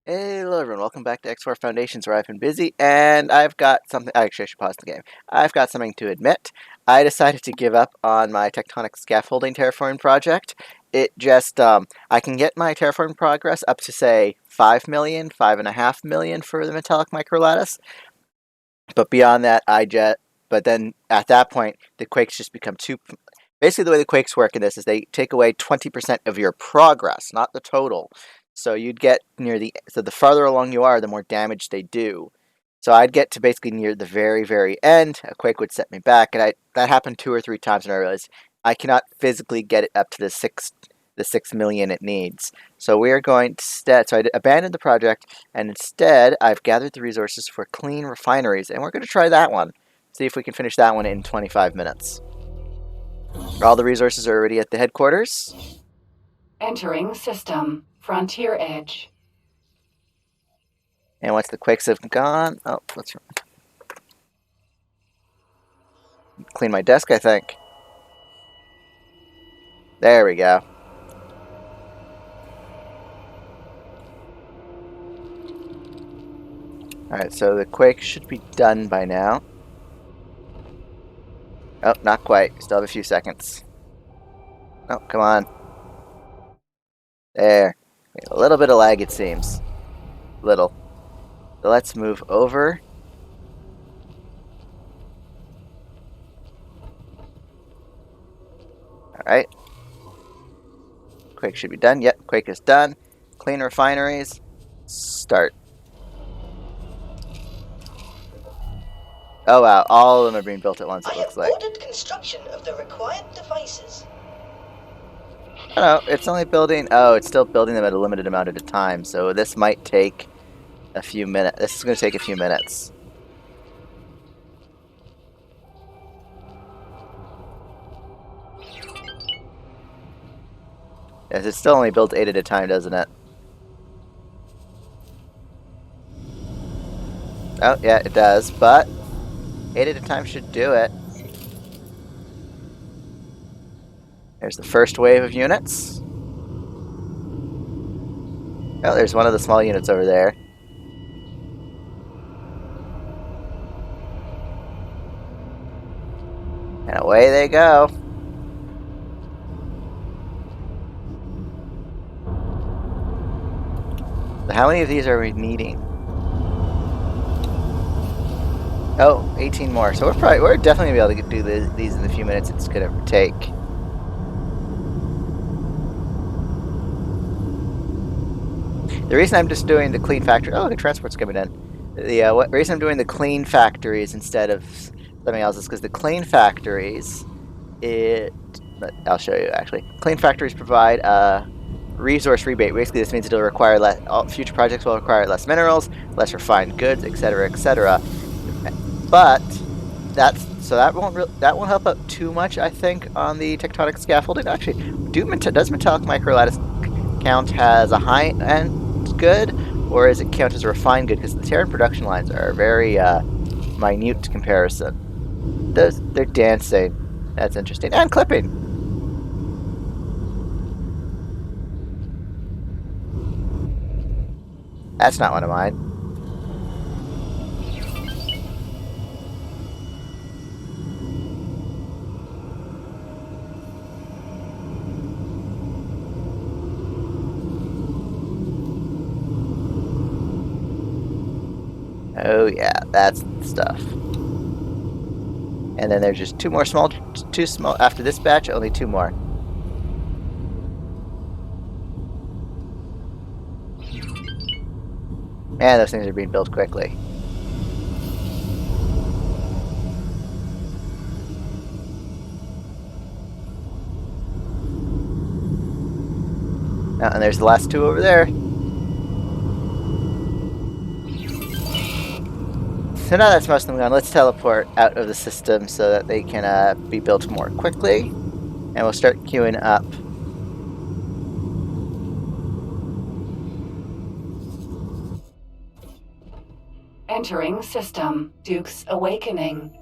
Hey, hello everyone, welcome back to X4 Foundations, where I've been busy, and I've got something. Actually, I should pause the game. I've got something to admit. I decided to give up on my tectonic scaffolding terraforming project. I can get my terraforming progress up to, say, 5 million, 5.5 million for the metallic microlattice, but beyond that, but then at that point, the quakes just become too. Basically, the way the quakes work in this is they take away 20% of your progress, not the total. So you'd get so the farther along you are, the more damage they do. So I'd get to basically near the very, very end. A quake would set me back, and that happened 2 or 3 times, and I realized I cannot physically get it up to the 6 million it needs. So we are going instead. So I abandoned the project, and instead I've gathered the resources for clean refineries, and we're going to try that one. See if we can finish that one in 25 minutes. All the resources are already at the headquarters. Entering system. Frontier Edge. And once the quakes have gone... Oh, what's wrong? Clean my desk, I think. There we go. Alright, so the quake should be done by now. Oh, not quite. Still have a few seconds. Oh, come on. There. A little bit of lag, it seems. Little. So let's move over. Alright. Quake should be done. Yep, quake is done. Clean refineries. Start. Oh wow, all of them are being built at once, it looks like. I have ordered construction of the required devices. Oh no, it's only building... Oh, it's still building them at a limited amount at a time, so this might take a few minutes. This is going to take a few minutes. Yes, it still only builds 8 at a time, doesn't it? Oh, yeah, it does, but 8 at a time should do it. There's the first wave of units. Oh, there's one of the small units over there. And away they go. So how many of these are we needing? Oh, 18 more. So we're definitely gonna be able to do these in the few minutes it's gonna take. The reason I'm just doing the clean factory... Oh, the transport's coming in. The reason I'm doing the clean factories instead of something else is because the clean factories... I'll show you, actually. Clean factories provide a resource rebate. Basically, this means it'll require less... future projects will require less minerals, less refined goods, etc., etc. But that won't help out too much, I think, on the tectonic scaffolding. Actually, does metallic microlattice count as a high-end good, or is it count as a refined good? Because the Terran production lines are very minute comparison. They're dancing. That's interesting. And clipping. That's not one of mine. Oh yeah, that's the stuff. And then there's just two small after this batch, only 2 more. Man, those things are being built quickly. Oh, and there's the last 2 over there. So now that's most of them gone, let's teleport out of the system so that they can be built more quickly. And we'll start queuing up. Entering system. Duke's Awakening.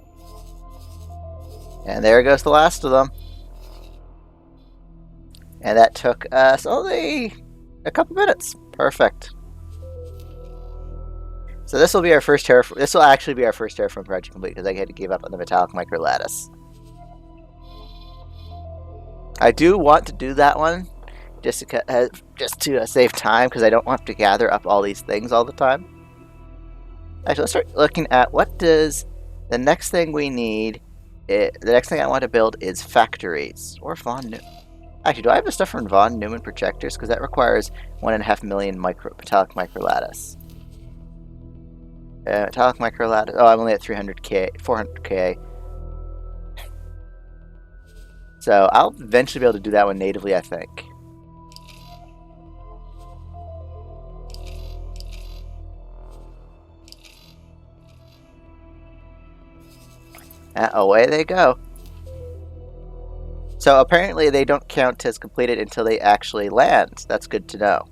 And there goes the last of them. And that took us only a couple minutes. Perfect. So this will be our first terraform. This will actually be our first terraform project complete because I had to give up on the metallic microlattice. I do want to do that one just to save time because I don't want to gather up all these things all the time. Actually, let's start looking at what does the next thing we need. The next thing I want to build is factories or Von Neumann. Actually, do I have the stuff from Von Neumann projectors? Because that requires 1.5 million metallic microlattice. Metallic microlattice. Oh, I'm only at 300k, 400k. So I'll eventually be able to do that one natively, I think. Away they go. So apparently they don't count as completed until they actually land. That's good to know.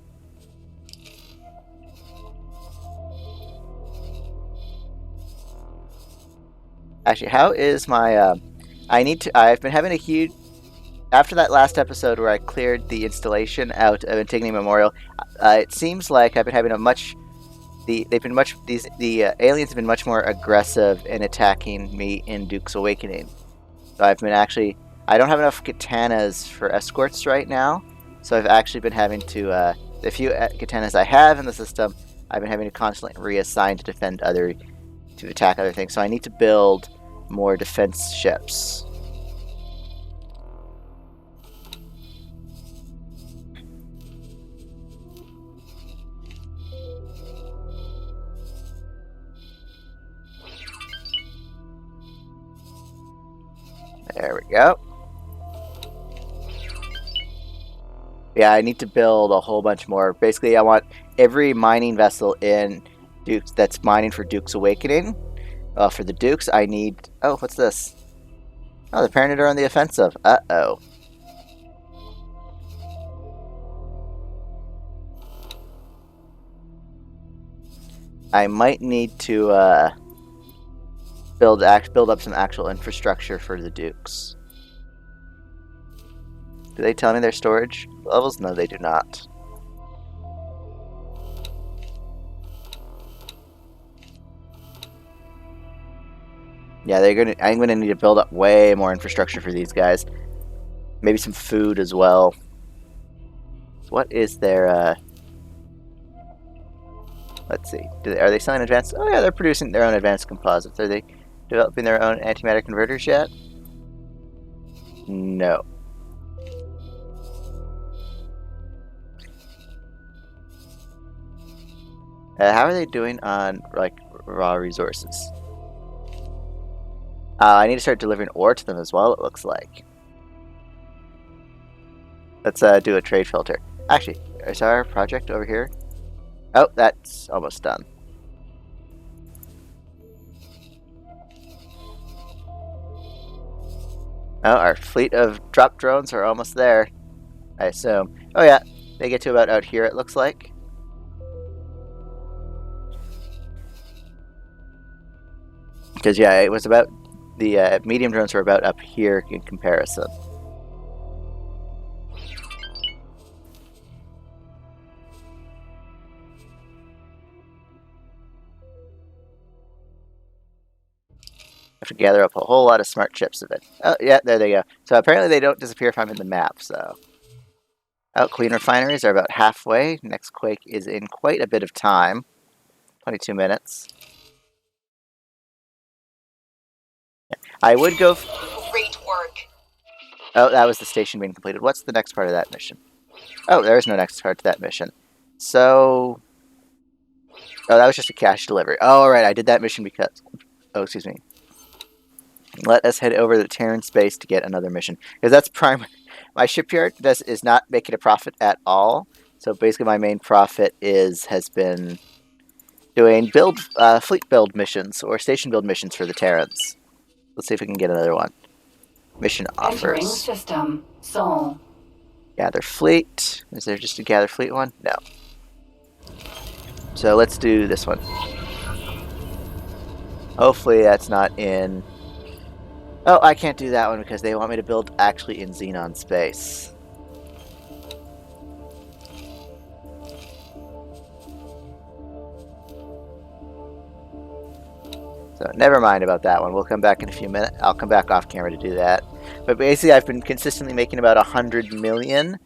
Actually, how is my... I've been having a huge... After that last episode where I cleared the installation out of Antigone Memorial, it seems like I've been having a much... The aliens have been much more aggressive in attacking me in Duke's Awakening. So I've been actually... I don't have enough katanas for escorts right now, so I've actually been having to... the few katanas I have in the system, I've been having to constantly reassign to defend to attack other things. So I need to build more defense ships. There we go. Yeah, I need to build a whole bunch more. Basically, I want every mining vessel in Duke's that's mining for Duke's Awakening. For the Dukes, I need... Oh, what's this? Oh, the Paranid are on the offensive. Uh-oh. I might need to build up some actual infrastructure for the Dukes. Do they tell me their storage levels? No, they do not. Yeah, I'm gonna need to build up way more infrastructure for these guys. Maybe some food as well. What is their let's see. Are they selling advanced? Oh yeah, they're producing their own advanced composites. Are they developing their own antimatter converters yet? No. How are they doing on like raw resources? I need to start delivering ore to them as well, it looks like. Let's do a trade filter. Actually, is our project over here? Oh, that's almost done. Oh, our fleet of drop drones are almost there, I assume. Oh yeah, they get to about out here, it looks like. Because yeah, it was about... The medium drones were about up here in comparison. I have to gather up a whole lot of smart chips of it. Oh, yeah, there they go. So apparently they don't disappear if I'm in the map, so... Oh, clean refineries are about halfway. Next quake is in quite a bit of time. 22 minutes. Yeah. I would go... Great work. Oh, that was the station being completed. What's the next part of that mission? Oh, there is no next part to that mission. So... Oh, that was just a cash delivery. Oh, alright, I did that mission because... Oh, excuse me. Let us head over to Terran space to get another mission. Because that's prime... My shipyard is not making a profit at all. So basically my main profit has been doing fleet build missions or station build missions for the Terrans. Let's see if we can get another one. Mission offers. Entering system. Sol. Gather fleet. Is there just a gather fleet one? No. So let's do this one. Hopefully that's not in... Oh, I can't do that one because they want me to build actually in Xenon space. So never mind about that one. We'll come back in a few minutes. I'll come back off camera to do that. But basically, I've been consistently making about 100 million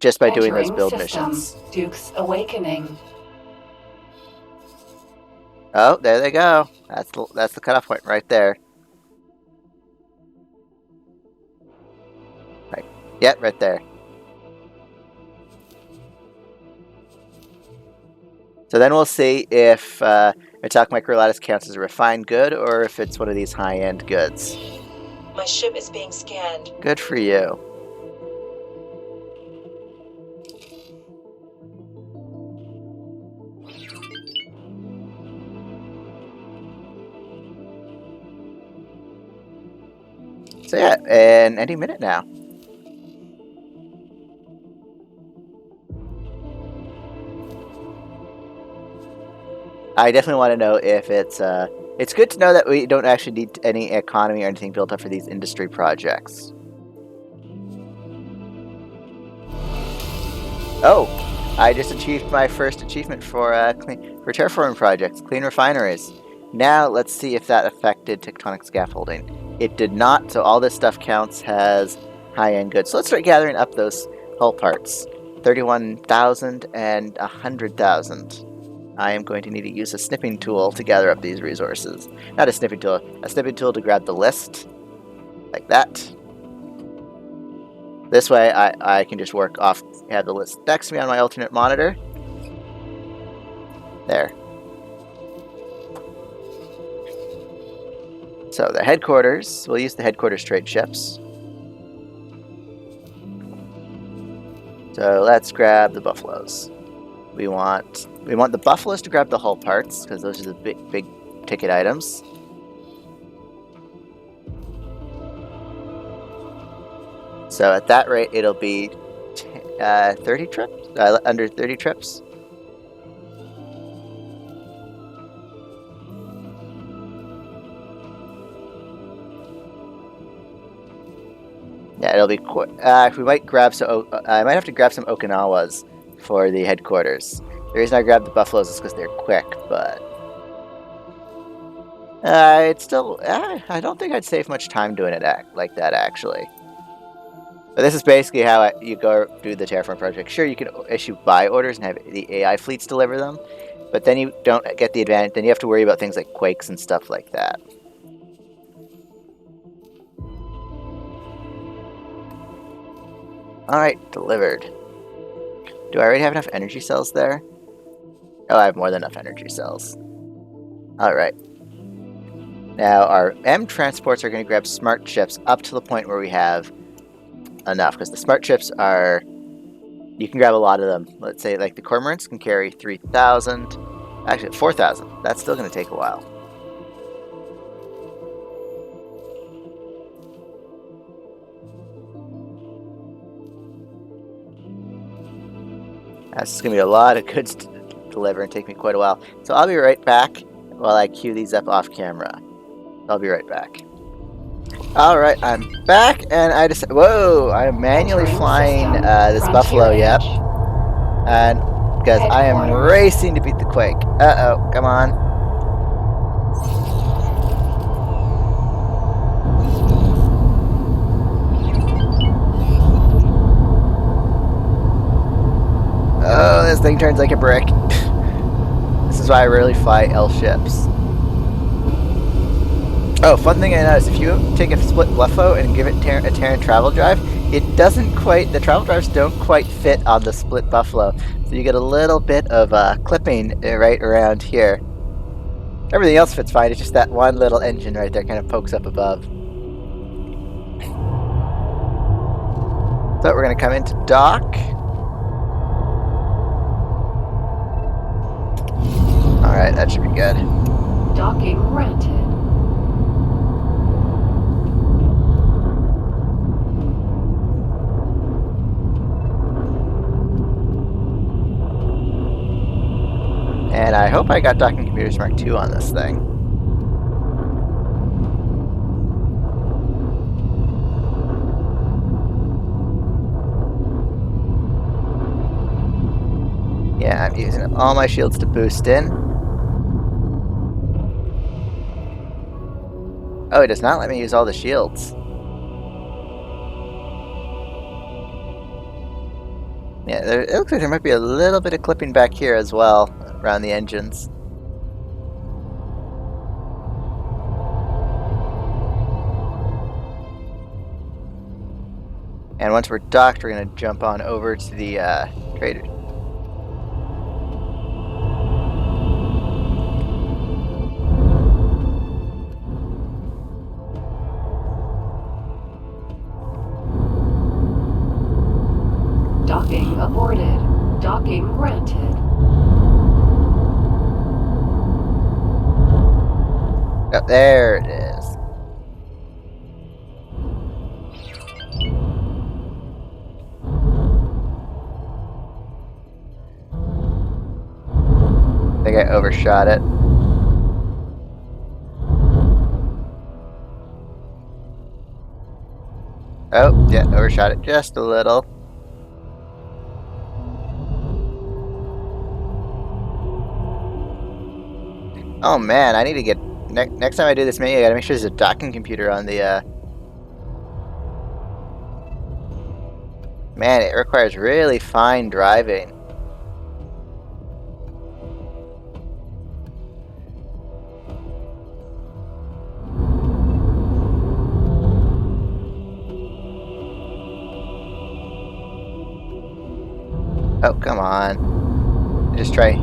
just by doing those Entering build system. missions. Duke's awakening. Oh, there they go. That's the cutoff point right there. Right. Yep, right there. So then we'll see if metallic microlattice counts as a refined good or if it's one of these high-end goods. My ship is being scanned. Good for you. So yeah, and any minute now. I definitely want to know if it's good to know that we don't actually need any economy or anything built up for these industry projects. Oh, I just achieved my first achievement for terraforming projects, clean refineries. Now let's see if that affected tectonic scaffolding. It did not, so all this stuff counts as high-end goods. So let's start gathering up those hull parts. 31,000 and 100,000. I am going to need to use a snipping tool to gather up these resources. Not a snipping tool to grab the list. Like that. This way I can just work off, have the list next to me on my alternate monitor. There. So the headquarters, we'll use the headquarters trade ships. So let's grab the buffaloes. We want the buffaloes to grab the hull parts because those are the big ticket items. So at that rate, it'll be 30 trips, under 30 trips. Yeah, it'll be quick. We might grab I might have to grab some Okinawas for the headquarters. The reason I grabbed the buffaloes is because they're quick, but it's still. I don't think I'd save much time doing it like that actually. But this is basically how you go do the terraform project. Sure, you can issue buy orders and have the AI fleets deliver them, but then you don't get the advantage. Then you have to worry about things like quakes and stuff like that. Alright, delivered. Do I already have enough energy cells there? Oh, I have more than enough energy cells. Alright. Now, our M transports are going to grab smart ships up to the point where we have enough, because the smart ships are... You can grab a lot of them. Let's say, like, the cormorants can carry 3,000. Actually, 4,000. That's still going to take a while. That's going to be a lot of goods to deliver and take me quite a while. So I'll be right back while I queue these up off camera. I'll be right back. Alright, I'm back, and I just... Whoa! I'm manually flying this buffalo, yep. And because I am racing to beat the quake. Uh-oh, come on. Oh, this thing turns like a brick. This is why I rarely fly L ships. Oh, fun thing I noticed, if you take a split Bluffo and give it a Terran travel drive, it doesn't quite, the travel drives don't quite fit on the split Buffalo. So you get a little bit of clipping right around here. Everything else fits fine, it's just that one little engine right there kind of pokes up above. So we're going to come into dock. Alright, that should be good. Docking granted. And I hope I got docking computers Mark II on this thing. Yeah, I'm using all my shields to boost in. Oh, it does not let me use all the shields. Yeah, it looks like there might be a little bit of clipping back here as well, around the engines. And once we're docked, we're going to jump on over to the trader. Docking aborted. Docking granted. Oh, there it is. I think I overshot it. Oh, yeah, overshot it just a little. Oh man, I need to get... next time I do this menu, I gotta make sure there's a docking computer on the... Man, it requires really fine driving. Oh, come on. Just try...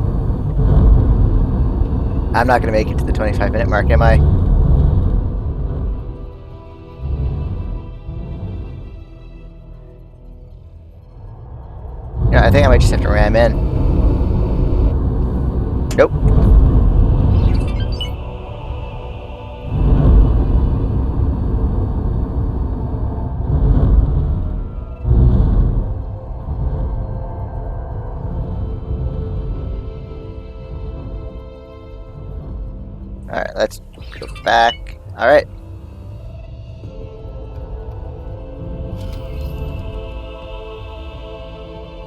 I'm not gonna make it to the 25-minute mark, am I? Yeah, I think I might just have to ram in. Nope. Alright, let's go back. Alright.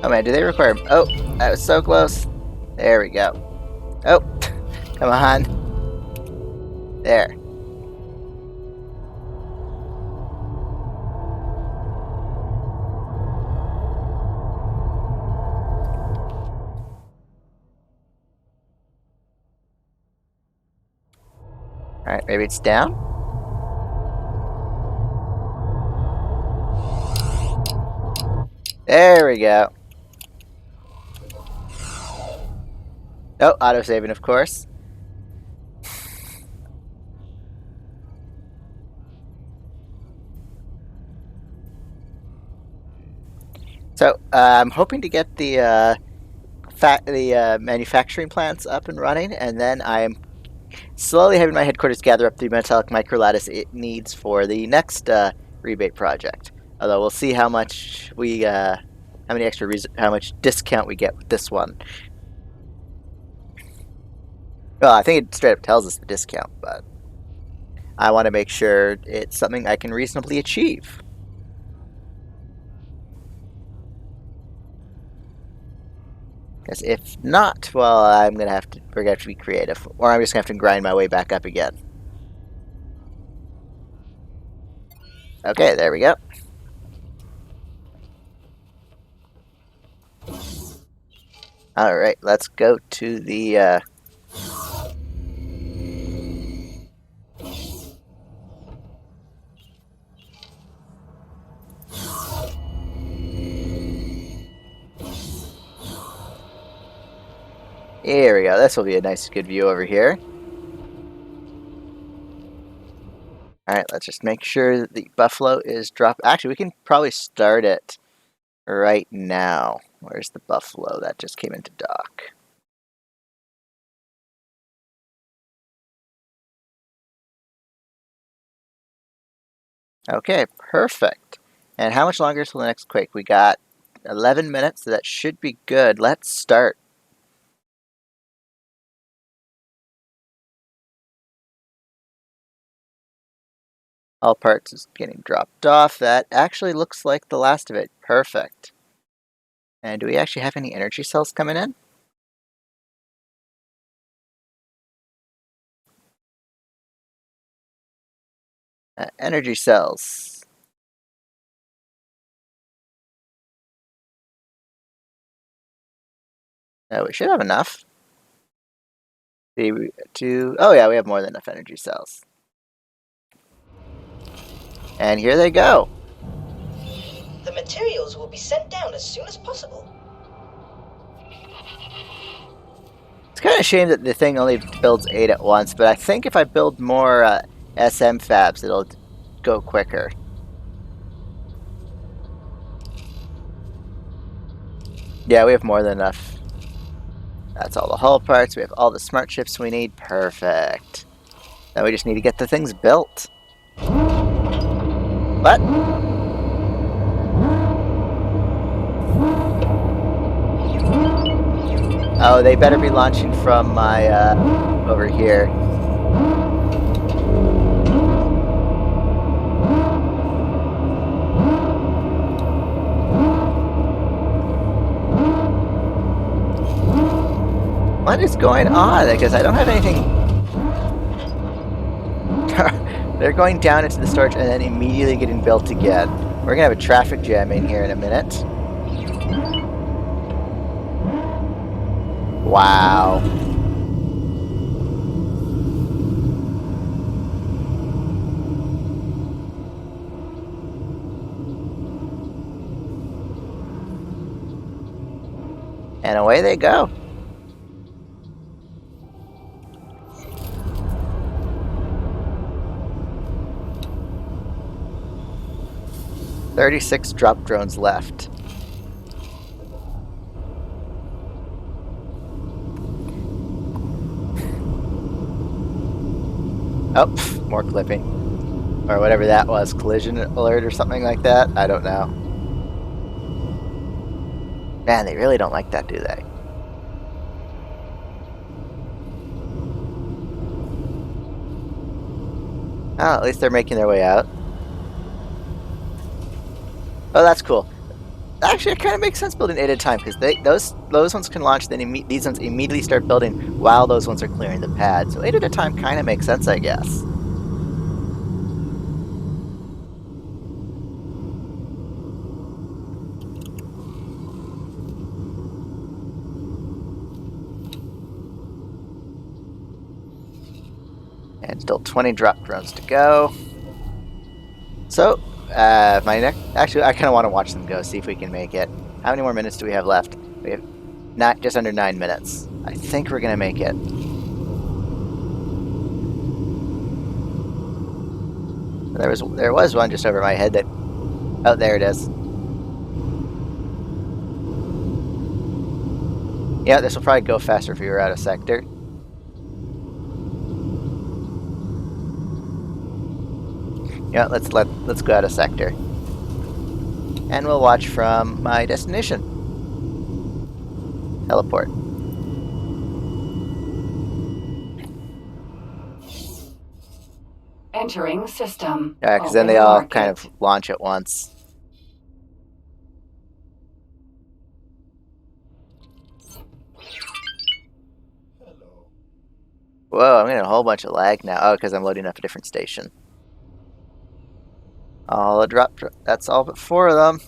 Oh man, do they require... Oh, that was so close. There we go. Oh, come on. There. Alright, maybe it's down? There we go. Oh, auto-saving, of course. So, I'm hoping to get the manufacturing plants up and running, and then I'm slowly having my headquarters gather up the metallic microlattice it needs for the next rebate project. Although we'll see how much we, how much discount we get with this one. Well, I think it straight up tells us the discount, but I want to make sure it's something I can reasonably achieve. Because if not, well, we're gonna have to be creative, or I'm just gonna have to grind my way back up again. Okay, there we go. All right, let's go to the. Here we go. This will be a nice, good view over here. All right, let's just make sure that the buffalo is dropped. Actually, we can probably start it right now. Where's the buffalo that just came into dock? Okay, perfect. And how much longer till the next quake? We got 11 minutes, so that should be good. Let's start. All parts is getting dropped off. That actually looks like the last of it. Perfect. And do we actually have any energy cells coming in? Energy cells. We should have enough. Oh yeah, we have more than enough energy cells. And here they go. The materials will be sent down as soon as possible. It's kind of a shame that the thing only builds 8 at once, but I think if I build more SM fabs, it'll go quicker. Yeah, we have more than enough. That's all the hull parts. We have all the smart chips we need. Perfect. Now we just need to get the things built. What? Oh, they better be launching from my, over here. What is going on? Because I don't have anything. They're going down into the storage and then immediately getting built again. We're gonna have a traffic jam in here in a minute. Wow. And away they go. "36 drop drones left." Oh, more clipping. Or whatever that was, collision alert or something like that. I don't know. Man, they really don't like that, do they? Oh, at least they're making their way out. Oh, that's cool. Actually, it kind of makes sense building 8 at a time, because those ones can launch, then these ones immediately start building while those ones are clearing the pad. So 8 at a time kind of makes sense, I guess. And still 20 drop drones to go. So, actually, I kind of want to watch them go, see if we can make it. How many more minutes do we have left? We have just under 9 minutes. I think we're gonna make it. There was one just over my head that. Oh, there it is. Yeah, this will probably go faster if we were out of sector. Yeah, let's go out of sector. And we'll watch from my destination. Teleport. Entering system. Yeah, because then they all kind of launch at once. Whoa, I'm getting a whole bunch of lag now. Oh, because I'm loading up a different station. All that's all but 4 of them.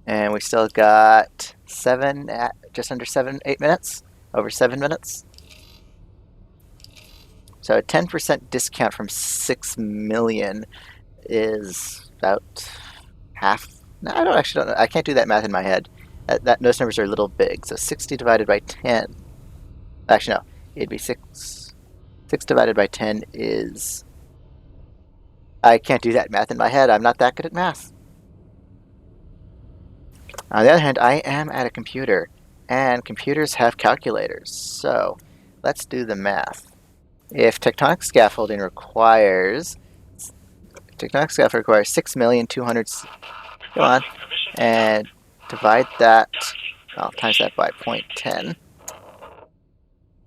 And we still got just under 8 minutes, over 7 minutes. So a 10% discount from 6 million is about half. No, I don't know. I can't do that math in my head. Those numbers are a little big. So 60 divided by 10. Actually, no. It'd be 6. 6 divided by 10 is. I can't do that math in my head. I'm not that good at math. On the other hand, I am at a computer, and computers have calculators. So let's do the math. If tectonic scaffolding requires 6,200,000. Go on, and divide that. Well, times that by 0.10.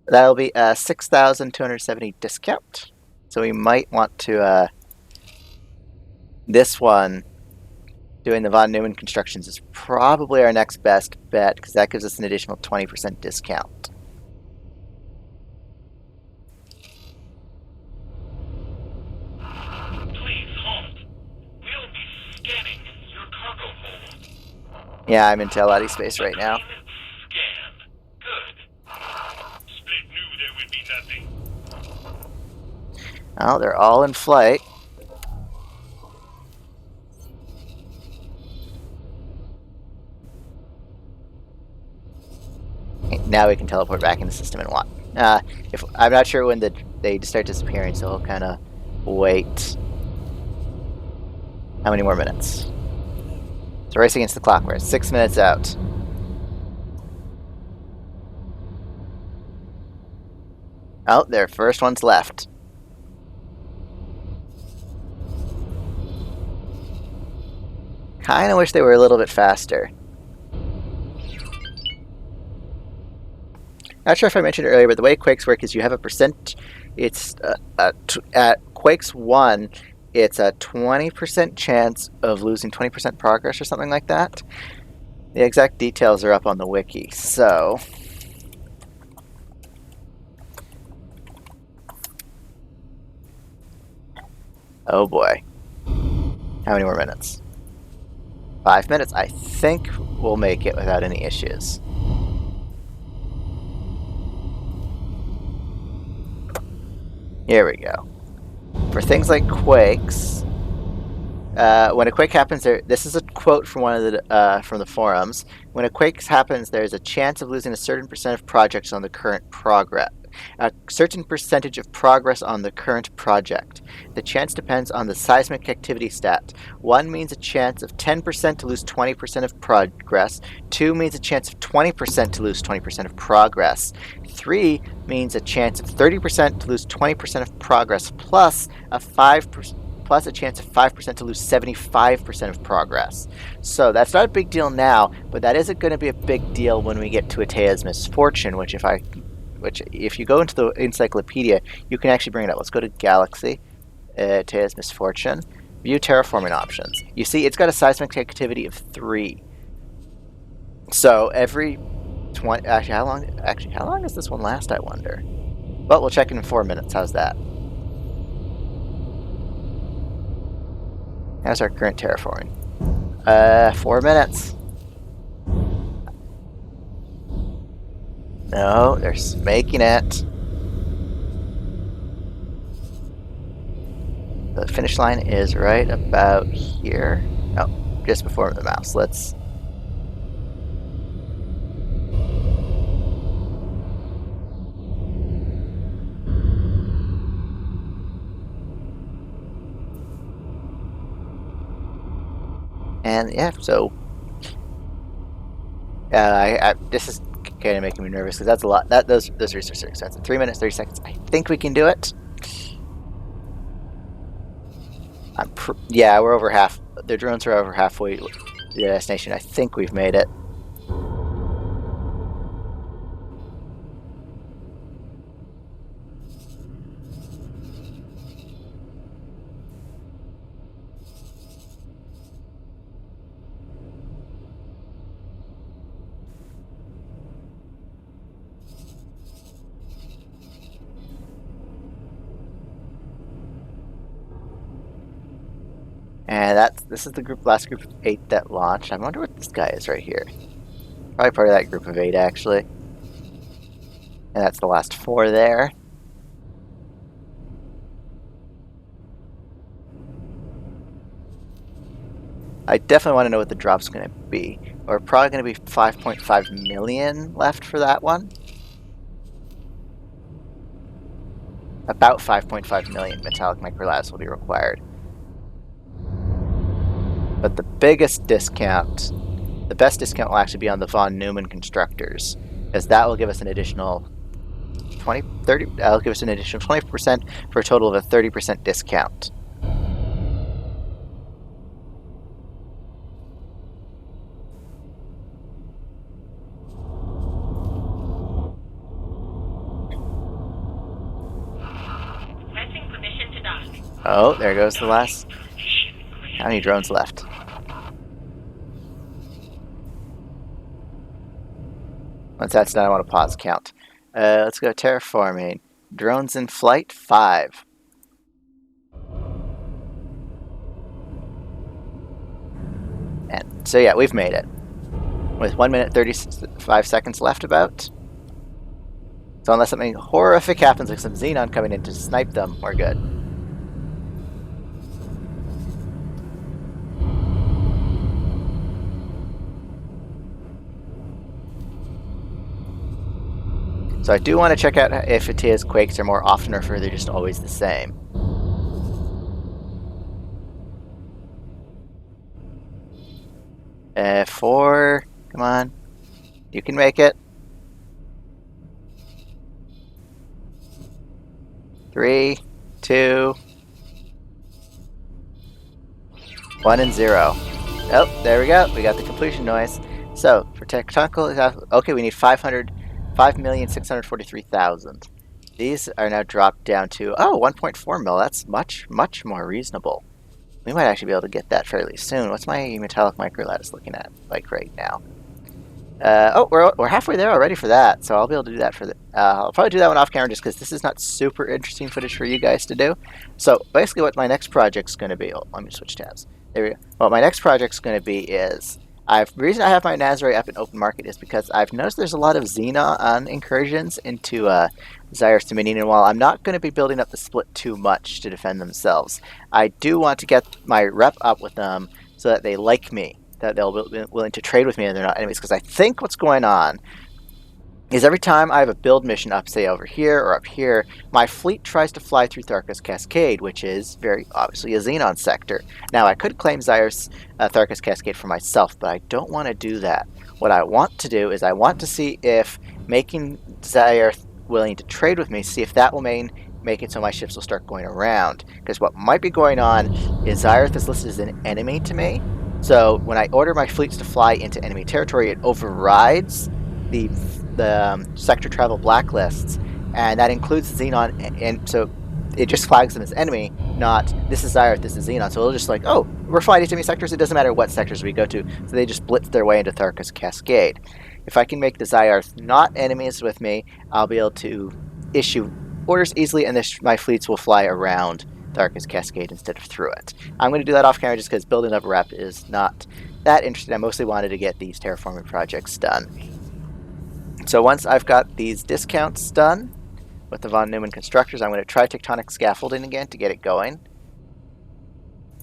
That'll be a 6,270 discount. So we might want to. This one Doing the Von Neumann constructions is probably our next best bet because that gives us an additional 20% discount. Please halt. We'll be scanning your cargo hold. Yeah, I'm in Telati space right now. Scan. Good. Split knew there would be nothing. Oh, they're all in flight. Now we can teleport back in the system and watch. If I'm not sure when they start disappearing, so we'll kind of wait. How many more minutes? It's a race against the clock. We're 6 minutes out. Oh, their first one's left. Kind of wish they were a little bit faster. Not sure if I mentioned it earlier, but the way Quakes work is you have a percent. It's at Quakes 1, it's a 20% chance of losing 20% progress or something like that. The exact details are up on the wiki, so... Oh boy. How many more minutes? 5 minutes. I think we'll make it without any issues. Here we go. For things like quakes, when a quake happens, this is a quote from one of the from the forums. When a quake happens, there is a chance of losing a certain percent of projects on the current progress. A certain percentage of progress on the current project. The chance depends on the seismic activity stat. 1 means a chance of 10% to lose 20% of progress. 2 means a chance of 20% to lose 20% of progress. 3 means a chance of 30% to lose 20% of progress, plus a 5%. Plus a chance of 5% to lose 75% of progress. So that's not a big deal now, but that isn't going to be a big deal when we get to Atea's Misfortune, which if you go into the encyclopedia, you can actually bring it up. Let's go to Galaxy, Atea's Misfortune, view terraforming options. You see, it's got a seismic activity of 3. So every 20, how long does this one last, I wonder? Well, we'll check in 4 minutes. How's that? How's our current terraforming? 4 minutes. No, they're making it. The finish line is right about here. Oh, just before the mouse. Let's... And yeah, so... this is kind of making me nervous because that's a lot. Those resources are expensive. 3 minutes, 30 seconds. I think we can do it. Yeah, we're over half. The drones are over halfway to the destination. I think we've made it. And this is the last group of 8 that launched. I wonder what this guy is right here. Probably part of that group of 8, actually. And that's the last 4 there. I definitely want to know what the drop's going to be. We're probably going to be 5.5 million left for that one. About 5.5 million metallic microlabs will be required. But the biggest discount, the best discount will actually be on the Von Neumann constructors, as that will give us an additional 30, that'll give us an additional 20% for a total of a 30% discount. Granting permission to dock. Oh, there goes the last. How many drones left? Once that's done, I want to pause count. Let's go terraforming. Drones in flight, 5. And so yeah, we've made it. With 1 minute 35 seconds left about. So unless something horrific happens, like some Xenon coming in to snipe them, we're good. So I do want to check out if Atia's quakes are more often or if they're just always the same. 4, come on. You can make it. 3, 2, 1 and 0. Oh, there we go. We got the completion noise. So for tectonical, okay, we need 5,643,000. These are now dropped down to 1.4 mil. That's much more reasonable. We might actually be able to get that fairly soon. What's my metallic microlattice looking at like right now? We're halfway there already for that, so I'll be able to do that for the. I'll probably do that one off camera just because this is not super interesting footage for you guys to do. So basically, what my next project's going to be. Oh, let me switch tabs. There we go. What my next project's going to be is the reason I have my Nazare up in open market is because I've noticed there's a lot of Xenon incursions into Zyr's Dominion, and while I'm not going to be building up the split too much to defend themselves, I do want to get my rep up with them so that they like me, that they'll be willing to trade with me and they're not enemies. Because I think what's going on is every time I have a build mission up, say over here or up here, my fleet tries to fly through Tharkas Cascade, which is very obviously a Xenon sector. Now, I could claim Zyr's Tharkas Cascade for myself, but I don't want to do that. What I want to do is I want to see if making Zyr willing to trade with me, see if that will make it so my ships will start going around. Because what might be going on is Zyrith is listed as an enemy to me. So when I order my fleets to fly into enemy territory, it overrides the sector travel blacklists, and that includes Xenon, and so it just flags them as enemy, not this is Zyrith, this is Xenon. So it'll just like, oh, we're flying into enemy sectors, it doesn't matter what sectors we go to. So they just blitz their way into Tharkas Cascade. If I can make the Zyrith not enemies with me, I'll be able to issue orders easily, and my fleets will fly around Tharkas Cascade instead of through it. I'm going to do that off camera just because building up rep is not that interesting. I mostly wanted to get these terraforming projects done. So once I've got these discounts done with the von Neumann constructors, I'm going to try tectonic scaffolding again to get it going.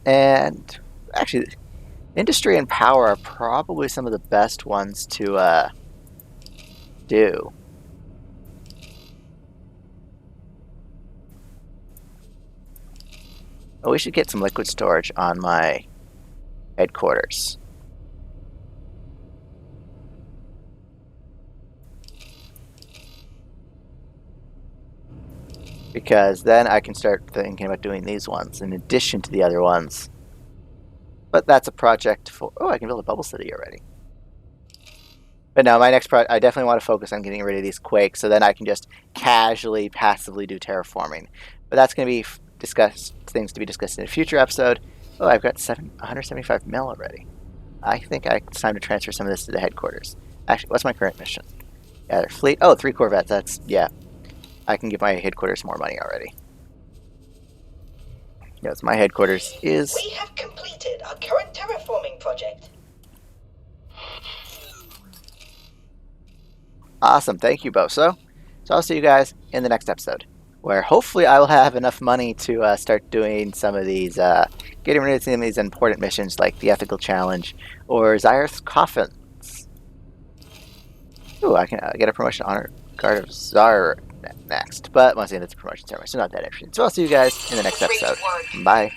And actually, industry and power are probably some of the best ones to do. Oh, we should get some liquid storage on my headquarters. Because then I can start thinking about doing these ones in addition to the other ones. But that's a project for... Oh, I can build a bubble city already. But no, my next project, I definitely want to focus on getting rid of these quakes, so then I can just casually, passively do terraforming. But that's going to be things to be discussed in a future episode. Oh, I've got 175 mil already. I think it's time to transfer some of this to the headquarters. Actually, what's my current mission? Gather fleet. Oh, 3 corvettes. That's, yeah. I can give my headquarters more money already. Yes, my headquarters is... We have completed our current terraforming project. Awesome. Thank you, Boso. So I'll see you guys in the next episode, where hopefully I will have enough money to start doing some of these, getting rid of some of these important missions like the Ethical Challenge or Zyrith's Coffins. Ooh, I can get a promotion honor guard of Zar next, but once again, that's a promotion ceremony, so not that interesting. So I'll see you guys in the next episode. Bye.